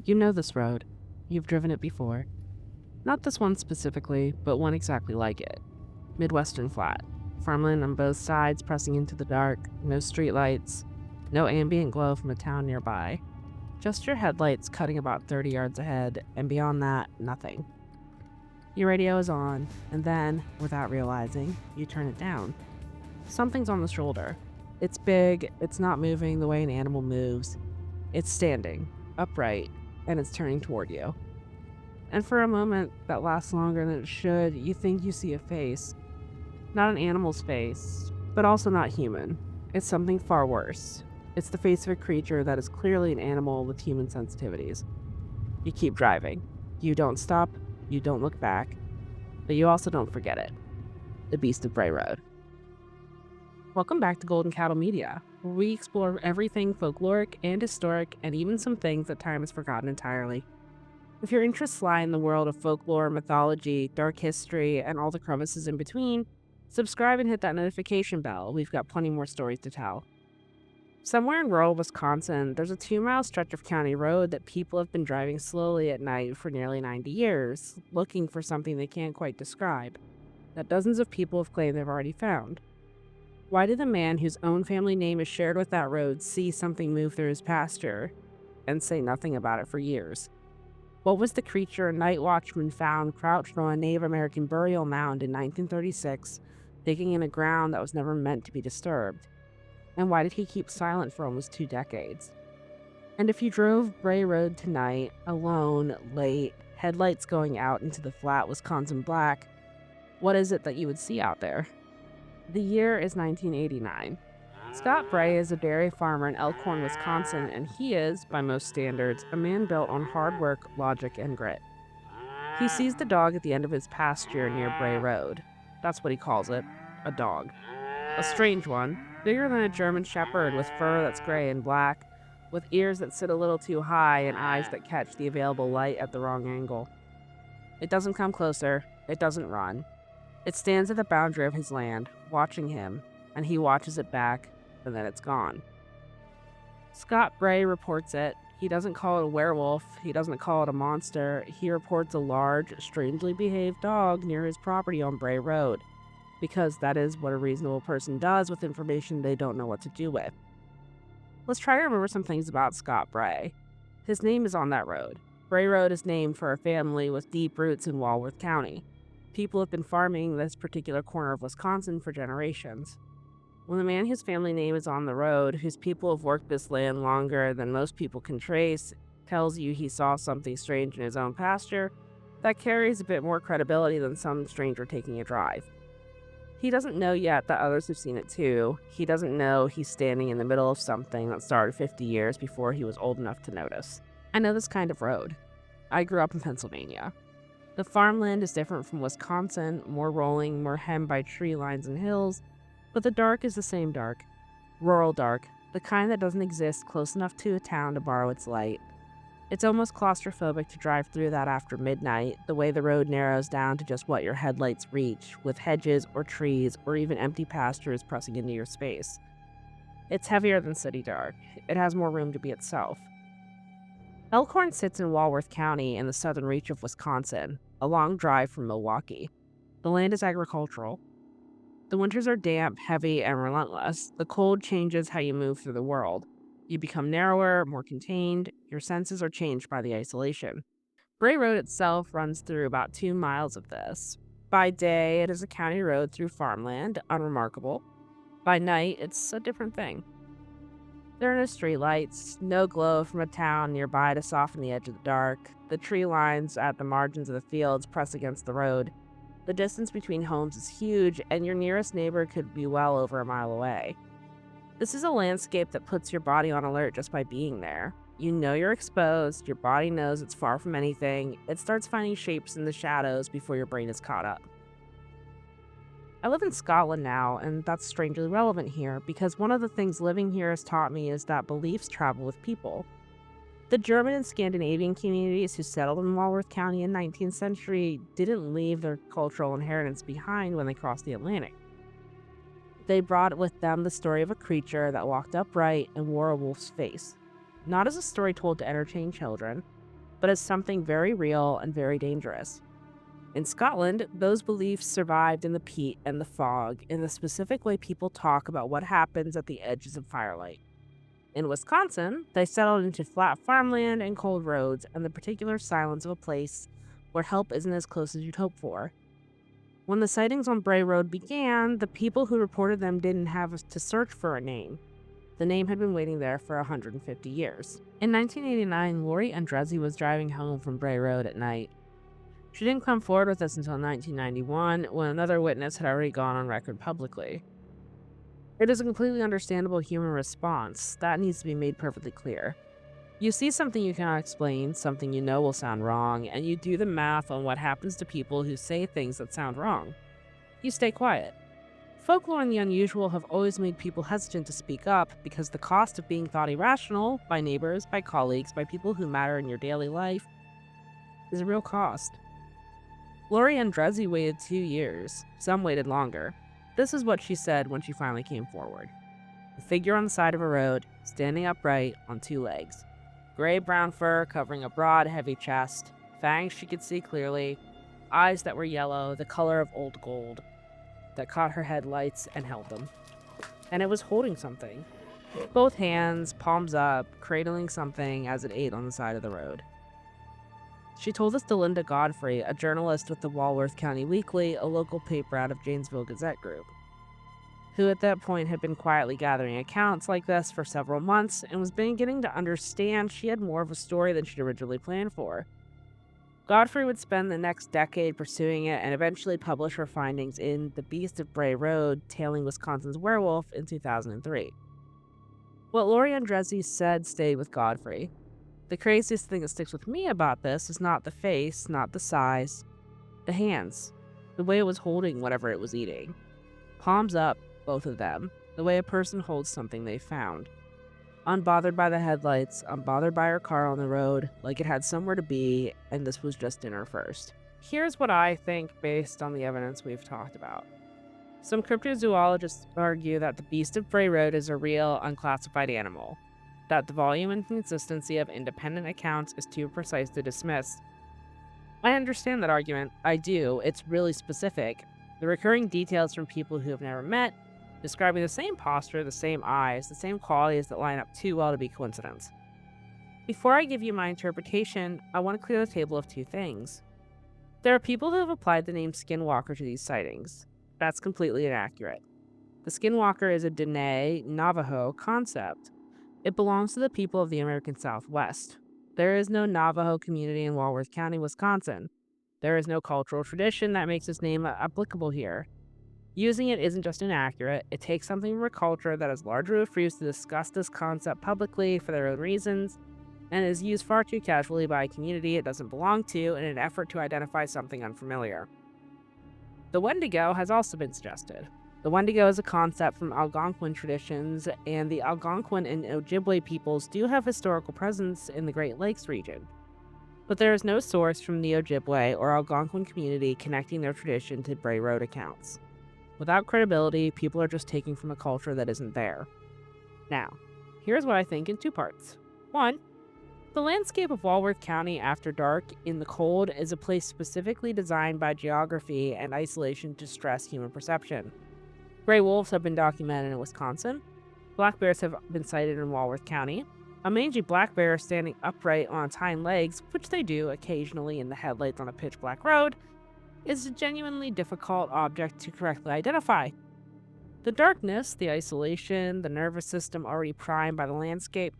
You know this road. You've driven it before. Not this one specifically, but one exactly like it. Midwestern flat. Farmland on both sides pressing into the dark, no streetlights, no ambient glow from a town nearby. Just your headlights cutting about 30 yards ahead, and beyond that, nothing. Your radio is on, and then, without realizing, you turn it down. Something's on the shoulder. It's big, it's not moving the way an animal moves. It's standing, upright, and it's turning toward you. And for a moment that lasts longer than it should, you think you see a face. Not an animal's face, but also not human. It's something far worse. It's the face of a creature that is clearly an animal with human sensitivities. You keep driving. You don't stop, you don't look back, but you also don't forget it. The Beast of Bray Road. Welcome back to Golden Cattle Media, where we explore everything folkloric and historic, and even some things that time has forgotten entirely. If your interests lie in the world of folklore, mythology, dark history, and all the crevices in between, subscribe and hit that notification bell. We've got plenty more stories to tell. Somewhere in rural Wisconsin, there's a 2-mile stretch of county road that people have been driving slowly at night for nearly 90 years, looking for something they can't quite describe, that dozens of people have claimed they've already found. Why did the man whose own family name is shared with that road see something move through his pasture and say nothing about it for years? What was the creature a night watchman found crouched on a Native American burial mound in 1936, digging in a ground that was never meant to be disturbed? And why did he keep silent for almost 2 decades? And if you drove Bray Road tonight, alone, late, headlights going out into the flat Wisconsin black, what is it that you would see out there? The year is 1989. Scott Bray is a dairy farmer in Elkhorn, Wisconsin, and he is, by most standards, a man built on hard work, logic, and grit. He sees the dog at the end of his pasture near Bray Road. That's what he calls it, a dog. A strange one, bigger than a German shepherd with fur that's gray and black, with ears that sit a little too high and eyes that catch the available light at the wrong angle. It doesn't come closer, it doesn't run. It stands at the boundary of his land, watching him, and he watches it back, and then it's gone. Scott Bray reports it. He doesn't call it a werewolf, he doesn't call it a monster. He reports a large, strangely behaved dog near his property on Bray Road, because that is what a reasonable person does with information they don't know what to do with. Let's try to remember some things about Scott Bray. His name is on that road. Bray Road is named for a family with deep roots in Walworth County. People have been farming this particular corner of Wisconsin for generations. When the man whose family name is on the road, whose people have worked this land longer than most people can trace, tells you he saw something strange in his own pasture, that carries a bit more credibility than some stranger taking a drive. He doesn't know yet that others have seen it too. He doesn't know he's standing in the middle of something that started 50 years before he was old enough to notice. I know this kind of road. I grew up in Pennsylvania. The farmland is different from Wisconsin, more rolling, more hemmed by tree lines and hills, but the dark is the same dark. Rural dark, the kind that doesn't exist close enough to a town to borrow its light. It's almost claustrophobic to drive through that after midnight, the way the road narrows down to just what your headlights reach, with hedges or trees or even empty pastures pressing into your space. It's heavier than city dark. It has more room to be itself. Elkhorn sits in Walworth County in the southern reach of Wisconsin, a long drive from Milwaukee. The land is agricultural. The winters are damp, heavy, and relentless. The cold changes how you move through the world. You become narrower, more contained. Your senses are changed by the isolation. Bray Road itself runs through about 2 miles of this. By day, it is a county road through farmland, unremarkable. By night, it's a different thing. There are no streetlights, no glow from a town nearby to soften the edge of the dark. The tree lines at the margins of the fields press against the road. The distance between homes is huge, and your nearest neighbor could be well over a mile away. This is a landscape that puts your body on alert just by being there. You know you're exposed, your body knows it's far from anything. It starts finding shapes in the shadows before your brain is caught up. I live in Scotland now, and that's strangely relevant here, because one of the things living here has taught me is that beliefs travel with people. The German and Scandinavian communities who settled in Walworth County in the 19th century didn't leave their cultural inheritance behind when they crossed the Atlantic. They brought with them the story of a creature that walked upright and wore a wolf's face. Not as a story told to entertain children, but as something very real and very dangerous. In Scotland, those beliefs survived in the peat and the fog, in the specific way people talk about what happens at the edges of firelight. In Wisconsin, they settled into flat farmland and cold roads and the particular silence of a place where help isn't as close as you'd hope for. When the sightings on Bray Road began, the people who reported them didn't have to search for a name. The name had been waiting there for 150 years. In 1989, Lori Endrizzi was driving home from Bray Road at night. She didn't come forward with us until 1991, when another witness had already gone on record publicly. It is a completely understandable human response. That needs to be made perfectly clear. You see something you cannot explain, something you know will sound wrong, and you do the math on what happens to people who say things that sound wrong. You stay quiet. Folklore and the unusual have always made people hesitant to speak up because the cost of being thought irrational by neighbors, by colleagues, by people who matter in your daily life is a real cost. Lori Endrizzi waited 2 years. Some waited longer. This is what she said when she finally came forward. A figure on the side of a road, standing upright on 2 legs. Gray-brown fur covering a broad, heavy chest. Fangs she could see clearly. Eyes that were yellow, the color of old gold, that caught her headlights and held them. And it was holding something. Both hands, palms up, cradling something as it ate on the side of the road. She told this to Linda Godfrey, a journalist with the Walworth County Weekly, a local paper out of Janesville Gazette Group, who at that point had been quietly gathering accounts like this for several months and was beginning to understand she had more of a story than she'd originally planned for. Godfrey would spend the next decade pursuing it and eventually publish her findings in The Beast of Bray Road, Tailing Wisconsin's Werewolf in 2003. What Lori Endrizzi said stayed with Godfrey. The craziest thing that sticks with me about this is not the face, not the size, the hands, the way it was holding whatever it was eating. Palms up, both of them, the way a person holds something they found. Unbothered by the headlights, unbothered by her car on the road, like it had somewhere to be, and this was just dinner first. Here's what I think based on the evidence we've talked about. Some cryptozoologists argue that the Beast of Bray Road is a real, unclassified animal, that the volume and consistency of independent accounts is too precise to dismiss. I understand that argument. I do. It's really specific. The recurring details from people who have never met, describing the same posture, the same eyes, the same qualities that line up too well to be coincidence. Before I give you my interpretation, I want to clear the table of 2 things. There are people who have applied the name Skinwalker to these sightings. That's completely inaccurate. The Skinwalker is a Dene Navajo concept. It belongs to the people of the American Southwest. There is no Navajo community in Walworth County, Wisconsin. There is no cultural tradition that makes this name applicable here. Using it isn't just inaccurate, it takes something from a culture that has largely refused to discuss this concept publicly for their own reasons, and is used far too casually by a community it doesn't belong to in an effort to identify something unfamiliar. The Wendigo has also been suggested. The Wendigo is a concept from Algonquin traditions, and the Algonquin and Ojibwe peoples do have historical presence in the Great Lakes region. But there is no source from the Ojibwe or Algonquin community connecting their tradition to Bray Road accounts. Without credibility, people are just taking from a culture that isn't there. Now, here's what I think in 2 parts. 1, the landscape of Walworth County after dark in the cold is a place specifically designed by geography and isolation to stress human perception. Gray wolves have been documented in Wisconsin. Black bears have been sighted in Walworth County. A mangy black bear standing upright on its hind legs, which they do occasionally in the headlights on a pitch black road, is a genuinely difficult object to correctly identify. The darkness, the isolation, the nervous system already primed by the landscape,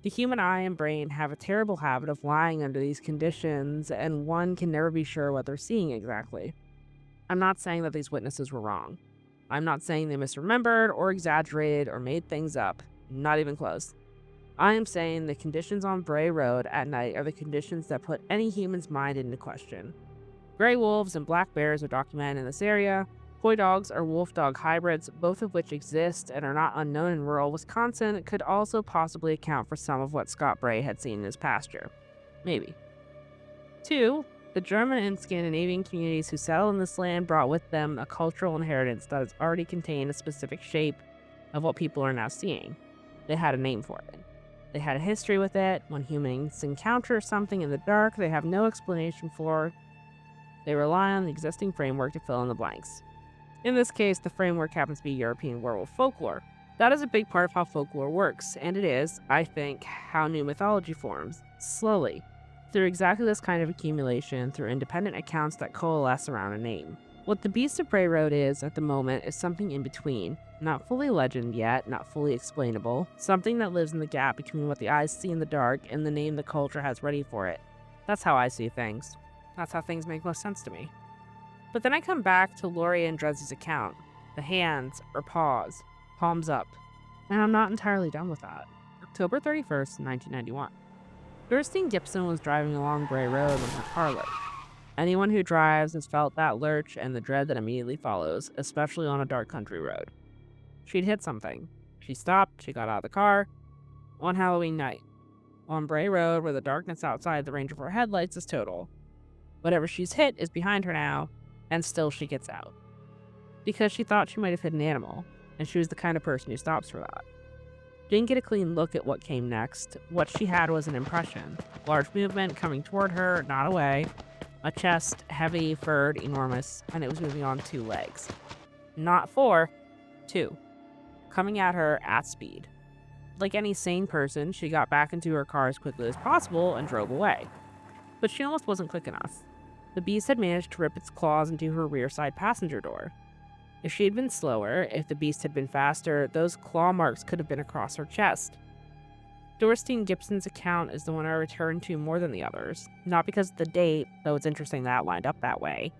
the human eye and brain have a terrible habit of lying under these conditions, and one can never be sure what they're seeing exactly. I'm not saying that these witnesses were wrong. I'm not saying they misremembered or exaggerated or made things up. Not even close. I am saying the conditions on Bray Road at night are the conditions that put any human's mind into question. Gray wolves and black bears are documented in this area. Coy dogs are wolf-dog hybrids, both of which exist and are not unknown in rural Wisconsin, could also possibly account for some of what Scott Bray had seen in his pasture. Maybe. 2, the German and Scandinavian communities who settled in this land brought with them a cultural inheritance that has already contained a specific shape of what people are now seeing. They had a name for it. They had a history with it. When humans encounter something in the dark they have no explanation for, they rely on the existing framework to fill in the blanks. In this case, the framework happens to be European werewolf folklore. That is a big part of how folklore works, and it is, I think, how new mythology forms, slowly, through exactly this kind of accumulation, through independent accounts that coalesce around a name. What the Beast of Bray Road is at the moment is something in between, not fully legend yet, not fully explainable, something that lives in the gap between what the eyes see in the dark and the name the culture has ready for it. That's how I see things. That's how things make most sense to me. But then I come back to Laurie Endrizzi's account, the hands or paws, palms up, and I'm not entirely done with that. October 31st, 1991. Doristine Gipsom was driving along Bray Road when her car lurched. Anyone who drives has felt that lurch and the dread that immediately follows, especially on a dark country road. She'd hit something. She stopped, she got out of the car, on Halloween night, on Bray Road where the darkness outside the range of her headlights is total. Whatever she's hit is behind her now, and still she gets out. Because she thought she might have hit an animal, and she was the kind of person who stops for that. She didn't get a clean look at what came next. What she had was an impression. Large movement coming toward her, not away. A chest, heavy, furred, enormous, and it was moving on 2 legs. Not 4, 2. Coming at her at speed. Like any sane person, she got back into her car as quickly as possible and drove away. But she almost wasn't quick enough. The beast had managed to rip its claws into her rear side passenger door. If she had been slower, if the beast had been faster, those claw marks could have been across her chest. Doristine Gipsom's account is the one I return to more than the others, not because of the date, though it's interesting that it lined up that way.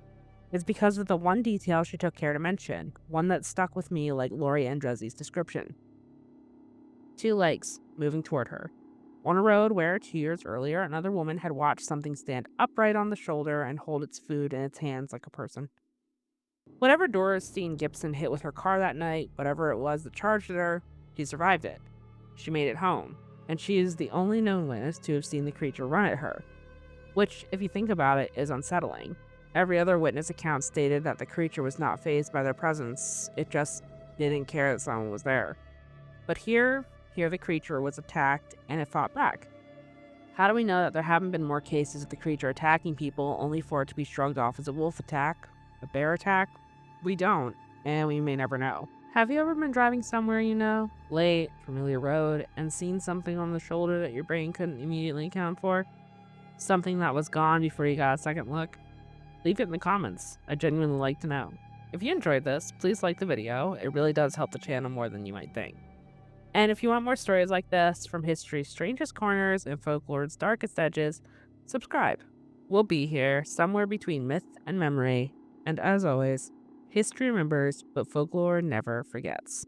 It's because of the one detail she took care to mention, one that stuck with me like Laurie Endrizzi's description. 2 legs, moving toward her. On a road where, 2 years earlier, another woman had watched something stand upright on the shoulder and hold its food in its hands like a person. Whatever Doristine Gipsom hit with her car that night, whatever it was that charged at her, she survived it. She made it home, and she is the only known witness to have seen the creature run at her, which, if you think about it, is unsettling. Every other witness account stated that the creature was not fazed by their presence, it just didn't care that someone was there. But here the creature was attacked, and it fought back. How do we know that there haven't been more cases of the creature attacking people only for it to be shrugged off as a wolf attack? A bear attack? We don't, and we may never know. Have you ever been driving somewhere late, familiar road, and seen something on the shoulder that your brain couldn't immediately account for? Something that was gone before you got a second look? Leave it in the comments. I genuinely like to know. If you enjoyed this, please like the video. It really does help the channel more than you might think. And if you want more stories like this from history's strangest corners and folklore's darkest edges, subscribe. We'll be here, somewhere between myth and memory. And as always, history remembers, but folklore never forgets.